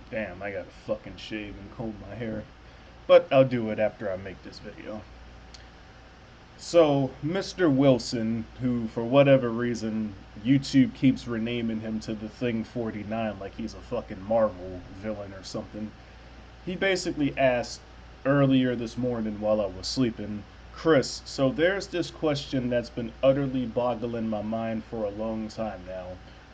Damn, I gotta fucking shave and comb my hair. But I'll do it after I make this video. So, Mr. Wilson, who for whatever reason YouTube keeps renaming him to the Thing 49 like he's a fucking Marvel villain or something, he basically asked earlier this morning while I was sleeping, Chris, so there's this question that's been utterly boggling my mind for a long time now.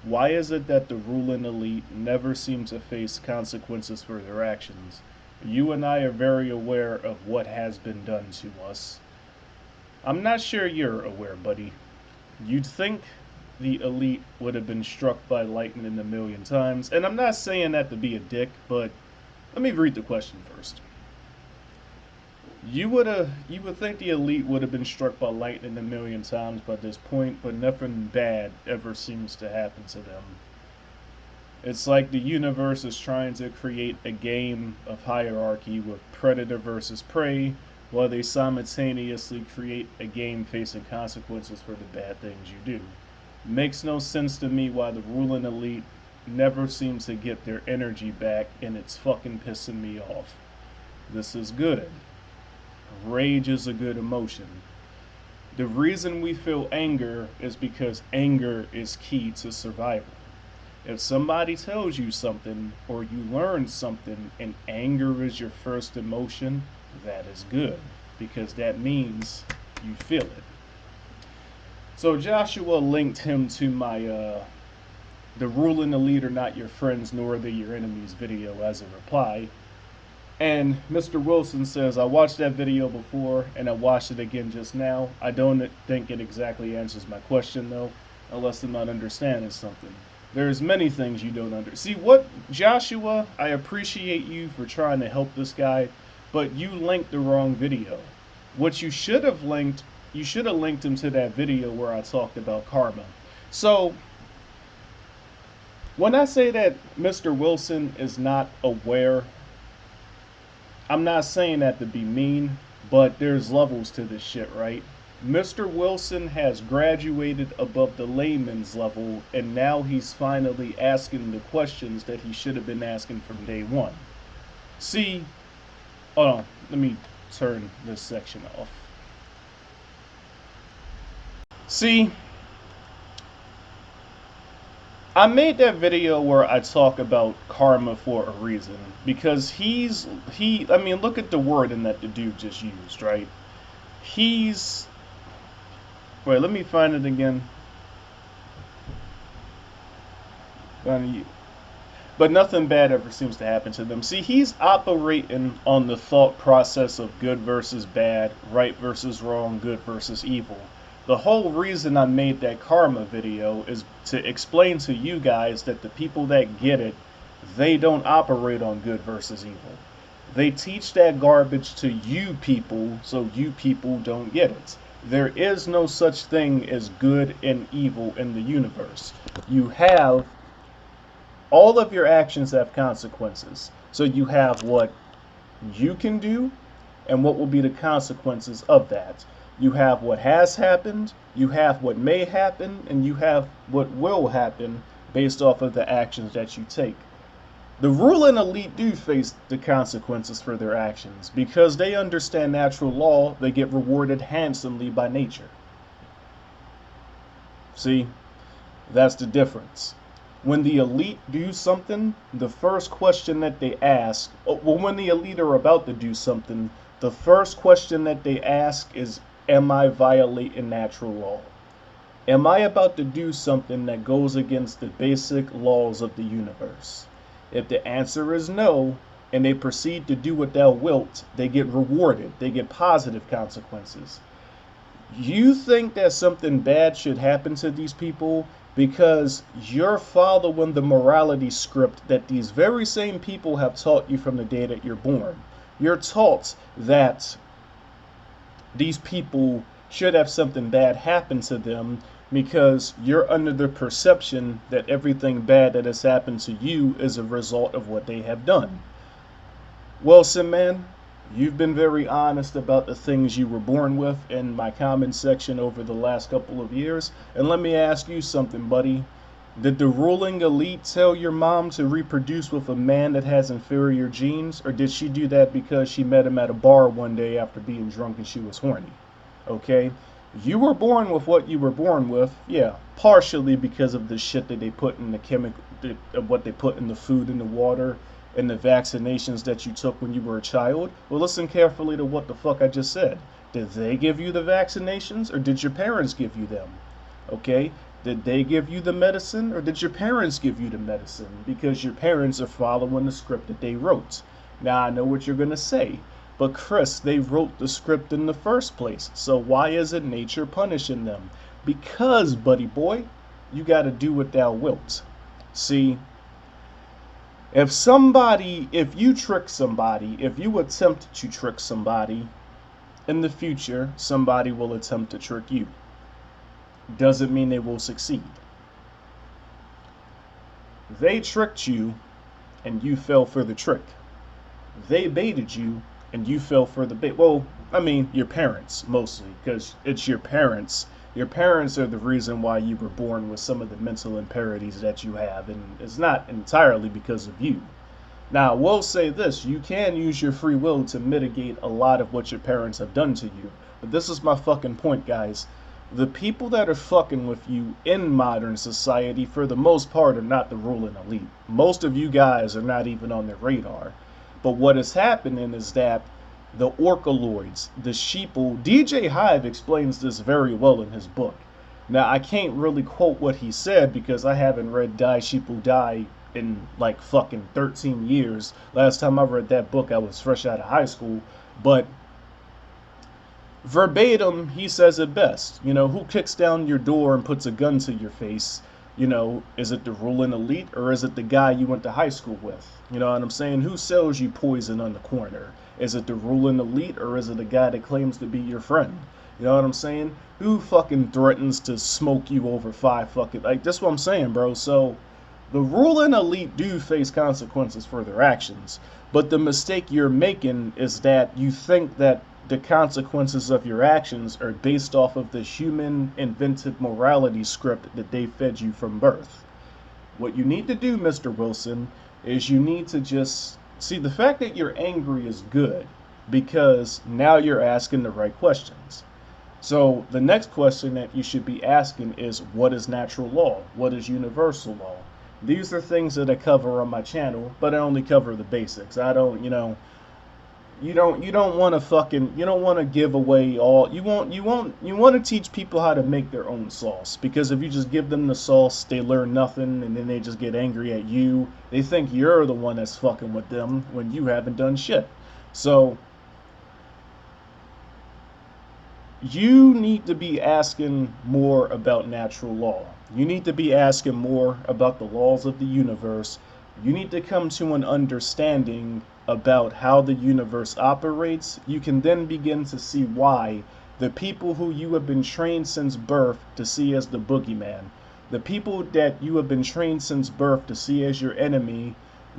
Why is it that the ruling elite never seem to face consequences for their actions? You and I are very aware of what has been done to us. I'm not sure you're aware, buddy. You'd think the elite would have been struck by lightning a million times, and I'm not saying that to be a dick, but let me read the question first. You would think the elite would have been struck by lightning a million times by this point, but nothing bad ever seems to happen to them. It's like the universe is trying to create a game of hierarchy with predator versus prey, while they simultaneously create a game facing consequences for the bad things you do. Makes no sense to me why the ruling elite never seems to get their energy back, and it's fucking pissing me off. This is good. Rage is a good emotion. The reason we feel anger is because anger is key to survival. If somebody tells you something or you learn something and anger is your first emotion, that is good because that means you feel it. So Joshua linked him to my the ruling elite are not your friends nor are they your enemies video as a reply. And Mr. Wilson says, I watched that video before and I watched it again just now. I don't think it exactly answers my question though, unless I'm not understanding something. There's many things you don't understand. See what, Joshua, I appreciate you for trying to help this guy, but you linked the wrong video. What you should have linked him to that video where I talked about karma. So when I say that Mr. Wilson is not aware, I'm not saying that to be mean, but there's levels to this shit, right? Mr. Wilson has graduated above the layman's level, and now he's finally asking the questions that he should have been asking from day one. See, hold on, let me turn this section off. See, I made that video where I talk about karma for a reason because I mean look at the wording that the dude just used, right? He's wait, let me find it again. But nothing bad ever seems to happen to them. See, he's operating on the thought process of good versus bad, right versus wrong, good versus evil. The whole reason I made that karma video is to explain to you guys that the people that get it, they don't operate on good versus evil. They teach that garbage to you people so you people don't get it. There is no such thing as good and evil in the universe. You have all of your actions have consequences. So you have what you can do and what will be the consequences of that. You have what has happened, you have what may happen, and you have what will happen based off of the actions that you take. The ruling elite do face the consequences for their actions. Because they understand natural law, they get rewarded handsomely by nature. See, that's the difference. When the elite do something, the first question that they ask, well, when the elite are about to do something, the first question that they ask is, am I violating natural law? Am I about to do something that goes against the basic laws of the universe? If the answer is no, and they proceed to do what thou wilt, they get rewarded. They get positive consequences. You think that something bad should happen to these people because you're following the morality script that these very same people have taught you from the day that you're born. You're taught that these people should have something bad happen to them because you're under the perception that everything bad that has happened to you is a result of what they have done. Wilson, man, you've been very honest about the things you were born with in my comment section over the last couple of years. And let me ask you something, buddy. Did the ruling elite tell your mom to reproduce with a man that has inferior genes, or did she do that because she met him at a bar one day after being drunk and she was horny? Okay? You were born with what you were born with, yeah, partially because of the shit that they put in the what they put in the food and the water and the vaccinations that you took when you were a child. Well, listen carefully to what the fuck I just said. Did they give you the vaccinations, or did your parents give you them? Okay? Did they give you the medicine, or did your parents give you the medicine? Because your parents are following the script that they wrote. Now, I know what you're going to say, but Chris, they wrote the script in the first place. So why isn't nature punishing them? Because, buddy boy, you got to do what thou wilt. See, if you trick somebody, if you attempt to trick somebody, in the future, somebody will attempt to trick you. Doesn't mean they will succeed. They tricked you and you fell for the trick. They baited you and you fell for the bait. Well, I mean, your parents mostly, because it's your parents. Your parents are the reason why you were born with some of the mental impairments that you have, and it's not entirely because of you. Now, I will say this, you can use your free will to mitigate a lot of what your parents have done to you. But this is my fucking point, guys. The people that are fucking with you in modern society, for the most part, are not the ruling elite. Most of you guys are not even on their radar. But what is happening is that the orcaloids, the sheeple, DJ Hive explains this very well in his book. Now, I can't really quote what he said because I haven't read Die Sheeple Die in like fucking 13 years. Last time I read that book, I was fresh out of high school. But verbatim, he says it best. You know, who kicks down your door and puts a gun to your face? You know, is it the ruling elite, or is it the guy you went to high school with? You know what I'm saying? Who sells you poison on the corner? Is it the ruling elite, or is it a guy that claims to be your friend? You know what I'm saying? Who fucking threatens to smoke you over 5 fucking... Like, that's what I'm saying, bro. So, the ruling elite do face consequences for their actions. But the mistake you're making is that you think that the consequences of your actions are based off of the human invented morality script that they fed you from birth. What you need to do, Mr. Wilson, is you need to just see the fact that you're angry is good because now you're asking the right questions. So the next question that you should be asking is, what is natural law? What is universal law? These are things that I cover on my channel, but I only cover the basics. I don't, you don't want to fucking, you don't want to give away all, you want to teach people how to make their own sauce, because if you just give them the sauce, they learn nothing, and then they just get angry at you. They think you're the one that's fucking with them when you haven't done shit. So you need to be asking more about natural law. You need to be asking more about the laws of the universe. You need to come to an understanding about how the universe operates. You can then begin to see why the people who you have been trained since birth to see as the boogeyman, the people that you have been trained since birth to see as your enemy,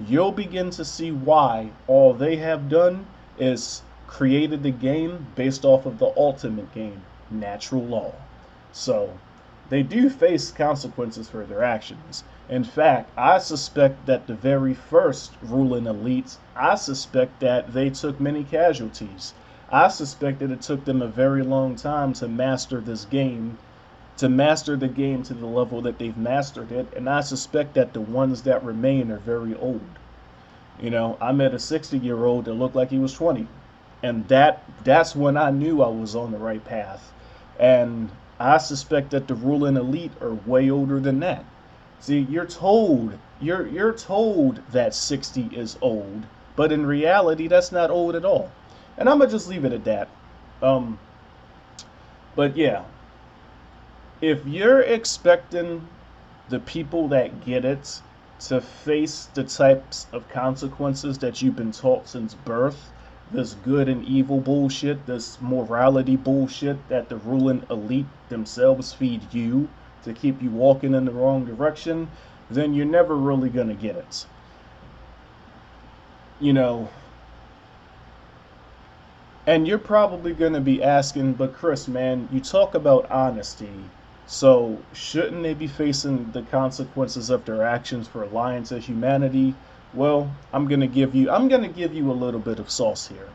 you'll begin to see why all they have done is created the game based off of the ultimate game, natural law. So they do face consequences for their actions. In fact, I suspect that the very first ruling elites, I suspect that they took many casualties. I suspect that it took them a very long time to master this game, to master the game to the level that they've mastered it, and I suspect that the ones that remain are very old. You know, I met a 60-year-old that looked like he was 20, and that's when I knew I was on the right path. And I suspect that the ruling elite are way older than that. See, you're told that 60 is old, but in reality, that's not old at all. And I'm gonna just leave it at that. But yeah, if you're expecting the people that get it to face the types of consequences that you've been taught since birth, this good and evil bullshit, this morality bullshit that the ruling elite themselves feed you to keep you walking in the wrong direction, then you're never really going to get it. You know, and you're probably going to be asking, but Chris, man, you talk about honesty. So shouldn't they be facing the consequences of their actions for lying to humanity? Well, I'm gonna give you a little bit of sauce here.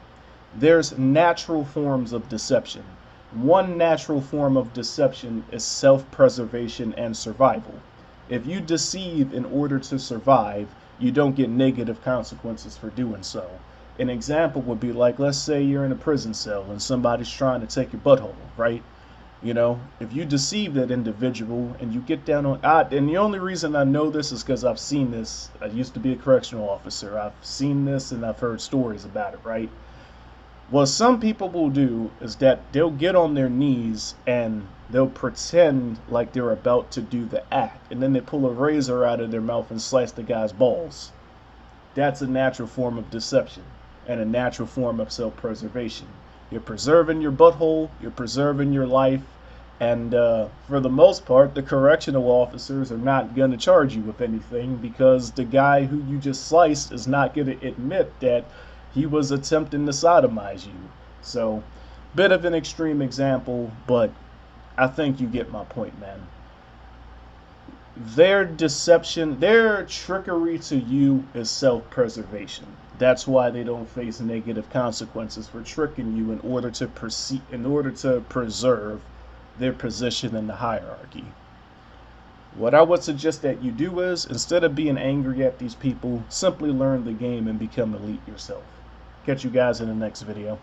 There's natural forms of deception. One natural form of deception is self-preservation and survival. If you deceive in order to survive, you don't get negative consequences for doing so. An example would be like, let's say you're in a prison cell and somebody's trying to take your butthole, right? You know, if you deceive that individual and you get down on, and the only reason I know this is because I've seen this. I used to be a correctional officer. I've seen this and I've heard stories about it, right? What some people will do is that they'll get on their knees and they'll pretend like they're about to do the act, and then they pull a razor out of their mouth and slice the guy's balls. That's a natural form of deception and a natural form of self-preservation. You're preserving your butthole, you're preserving your life, and for the most part, the correctional officers are not going to charge you with anything because the guy who you just sliced is not going to admit that he was attempting to sodomize you. So, bit of an extreme example, but I think you get my point, man. Their deception, their trickery to you is self-preservation. That's why they don't face negative consequences for tricking you in order to preserve their position in the hierarchy. What I would suggest that you do is, instead of being angry at these people, simply learn the game and become elite yourself. Catch you guys in the next video.